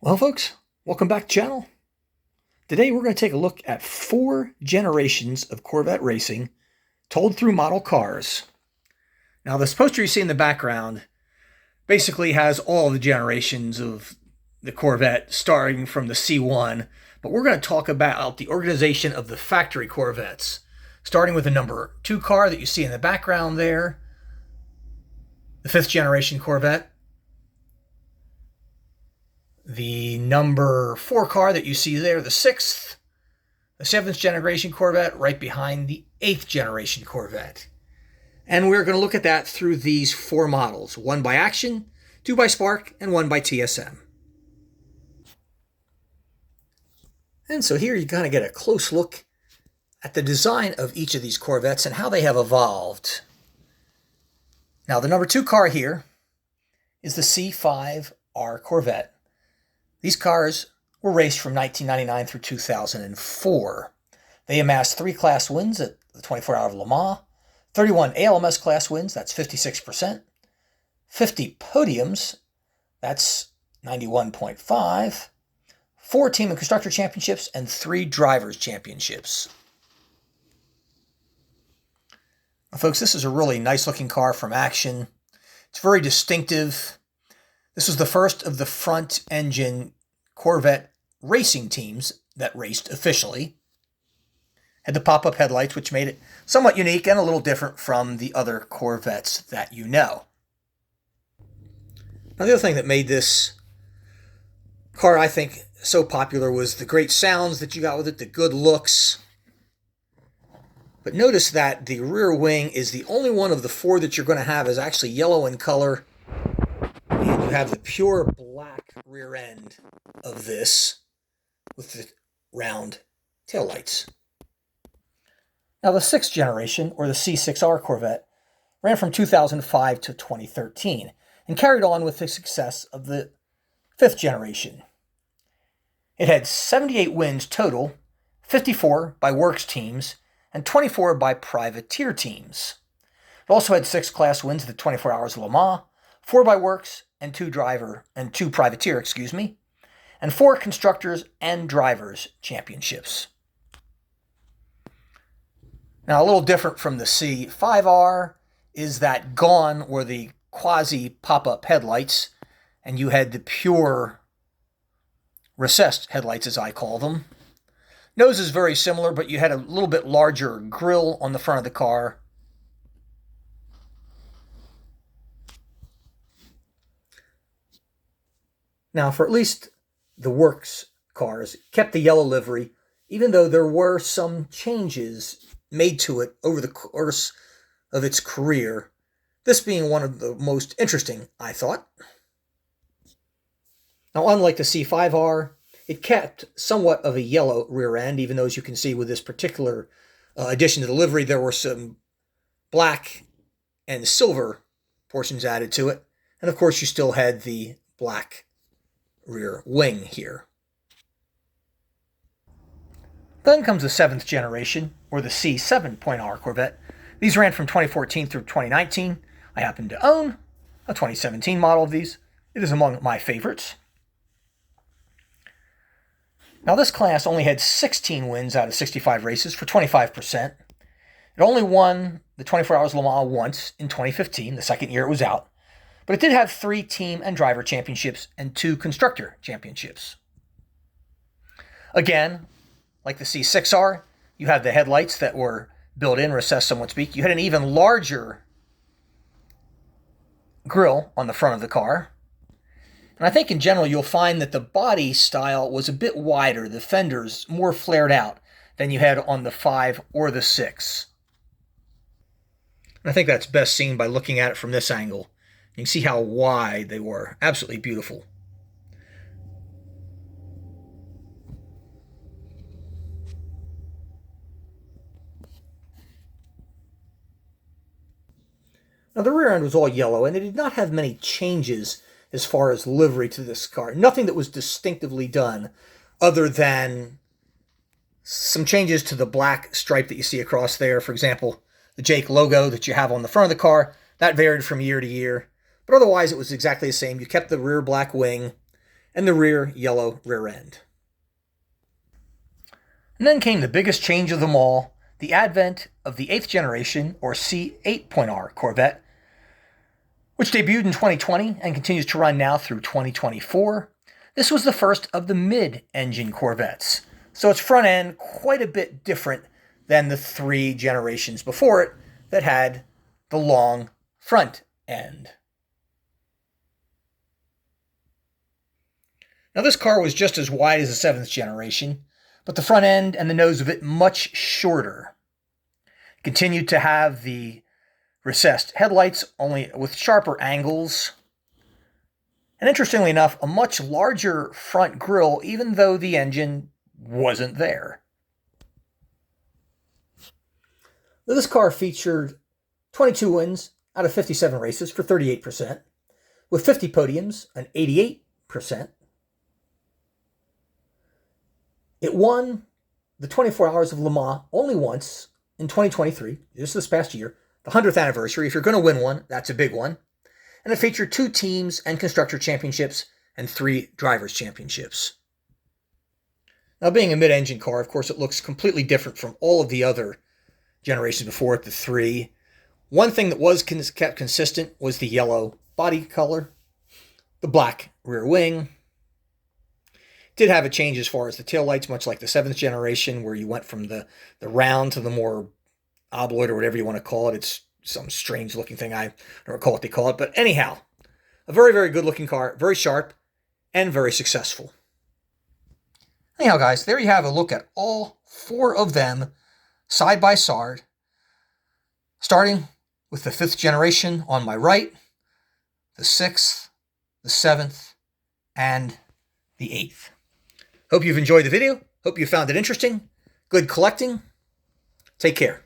Well, folks, welcome back to the channel. Today we're going to take a look at 4 generations of Corvette racing told through model cars. Now, this poster you see in the background basically has all the generations of the Corvette starting from the C1, but we're going to talk about the organization of the factory Corvettes, starting with the number 2 car that you see in the background there, the 5th generation Corvette. The number 4 car that you see there, the 6th, the 7th generation Corvette, right behind the 8th generation Corvette. And we're going to look at that through these 4 models, 1 by Action, 2 by Spark, and 1 by TSM. And so here you kind of get a close look at the design of each of these Corvettes and how they have evolved. Now, the number 2 car here is the C5.R Corvette. These cars were raced from 1999 through 2004. They amassed 3 class wins at the 24 Hour of Le Mans, 31 ALMS class wins, that's 56%, 50 podiums, that's 91.5%, 4 team and constructor championships, and 3 drivers championships. Now, folks, this is a really nice looking car from Action. It's very distinctive. This was the first of the front-engine Corvette racing teams that raced officially. Had the pop-up headlights, which made it somewhat unique and a little different from the other Corvettes that you know. Now, the other thing that made this car, I think, so popular was the great sounds that you got with it, the good looks. But notice that the rear wing is the only one of the 4 that you're going to have is actually yellow in color. And you have the pure black rear end of this with the round taillights. Now, the 6th generation, or the C6.R Corvette, ran from 2005 to 2013 and carried on with the success of the 5th generation. It had 78 wins total, 54 by works teams, and 24 by privateer teams. It also had 6 class wins at the 24 Hours of Le Mans, 4 by works, and 2 privateer, and 4 constructors and drivers championships. Now, a little different from the C5R is that gone were the quasi pop-up headlights, and you had the pure recessed headlights, as I call them. Nose is very similar, but you had a little bit larger grille on the front of the car. Now, for at least the works cars, it kept the yellow livery, even though there were some changes made to it over the course of its career. This being one of the most interesting, I thought. Now, unlike the C5R, it kept somewhat of a yellow rear end, even though, as you can see with this particular addition to the livery, there were some black and silver portions added to it. And of course, you still had the black rear wing here. Then comes the 7th generation, or the C7.R Corvette. These ran from 2014 through 2019. I happen to own a 2017 model of these. It is among my favorites. Now, this class only had 16 wins out of 65 races for 25%. It only won the 24 Hours Le Mans once in 2015, the second year it was out. But it did have 3 team and driver championships and 2 constructor championships. Again, like the C6R, you had the headlights that were built in, recessed, some would speak. You had an even larger grille on the front of the car. And I think in general you'll find that the body style was a bit wider, the fenders more flared out than you had on the 5 or the 6. And I think that's best seen by looking at it from this angle. You can see how wide they were. Absolutely beautiful. Now, the rear end was all yellow, and it did not have many changes as far as livery to this car. Nothing that was distinctively done other than some changes to the black stripe that you see across there. For example, the Jake logo that you have on the front of the car, that varied from year to year. But otherwise, it was exactly the same. You kept the rear black wing, and the rear yellow rear end. And then came the biggest change of them all, the advent of the 8th generation, or C8.R Corvette, which debuted in 2020 and continues to run now through 2024. This was the first of the mid-engine Corvettes, so its front end quite a bit different than the 3 generations before it that had the long front end. Now this car was just as wide as the 7th generation, but the front end and the nose of it much shorter. It continued to have the recessed headlights, only with sharper angles. And interestingly enough, a much larger front grille, even though the engine wasn't there. Now, this car featured 22 wins out of 57 races for 38%, with 50 podiums, an 88%. It won the 24 Hours of Le Mans only once in 2023, just this past year, the 100th anniversary. If you're going to win one, that's a big one. And it featured 2 teams and constructor championships and 3 drivers' championships. Now, being a mid-engine car, of course, it looks completely different from all of the other generations before it, the 3. One thing that was kept consistent was the yellow body color, the black rear wing. Did have a change as far as the taillights, much like the 7th generation, where you went from the round to the more obloid, or whatever you want to call it. It's some strange looking thing. I don't recall what they call it. But anyhow, a very, very good looking car, very sharp, and very successful. Anyhow, guys, there you have a look at all 4 of them side by side, starting with the 5th generation on my right, the 6th, the 7th, and the 8th. Hope you've enjoyed the video. Hope you found it interesting. Good collecting. Take care.